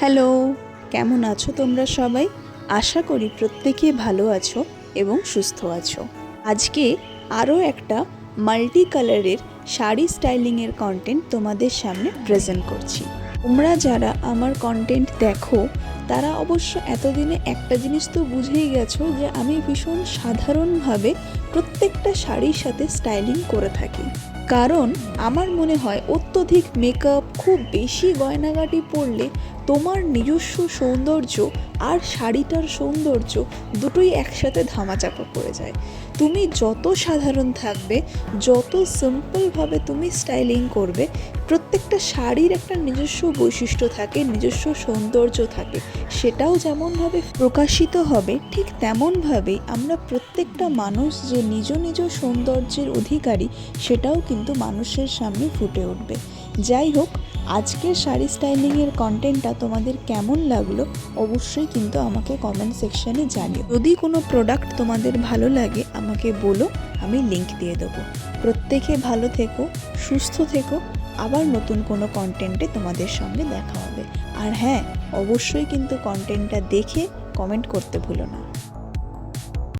Hello, কেমন আছো তোমরা সবাই? আশা করি প্রত্যেকে ভালো আছো এবং সুস্থ আছো। আজকে আরও একটা মাল্টি কালারের শাড়ি স্টাইলিংয়ের কন্টেন্ট তোমাদের সামনে প্রেজেন্ট করছি। তোমরা যারা আমার কন্টেন্ট দেখো তারা অবশ্য এতদিনে একটা জিনিস তো বুঝেই গেছো যে আমি ভীষণ সাধারণভাবে প্রত্যেকটা শাড়ির সাথে স্টাইলিং করে থাকি। কারণ আমার মনে হয় অত্যধিক মেকআপ, খুব বেশি গয়নাগাটি পরলে তোমার নিজস্ব সৌন্দর্য আর শাড়িটার সৌন্দর্য দুটোই একসাথে ধামাচাপা পড়ে যায়। তুমি যত সাধারণ থাকবে, যত সিম্পলভাবে তুমি স্টাইলিং করবে, প্রত্যেকটা শাড়ির একটা নিজস্ব বৈশিষ্ট্য থাকে, নিজস্ব সৌন্দর্য থাকে। সেটাও যেমনভাবে প্রকাশিত হবে ঠিক তেমনভাবেই আমরা প্রত্যেকটা মানুষ যে নিজ নিজ সৌন্দর্যের অধিকারী সেটাও কিন্তু মানুষের সামনে ফুটে উঠবে। যাই হোক, আজকের শাড়ি স্টাইলিংয়ের কন্টেন্টটা তোমাদের কেমন লাগলো অবশ্যই কিন্তু আমাকে কমেন্ট সেকশানে জানিও। যদি কোনো প্রোডাক্ট তোমাদের ভালো লাগে আমাকে বলো, আমি লিংক দিয়ে দেবো। প্রত্যেকে ভালো থেকো, সুস্থ থেকো। আবার নতুন কোনো কন্টেন্টে তোমাদের সঙ্গে দেখা হবে। আর হ্যাঁ, অবশ্যই কিন্তু কন্টেন্টটা দেখে কমেন্ট করতে ভুলো না।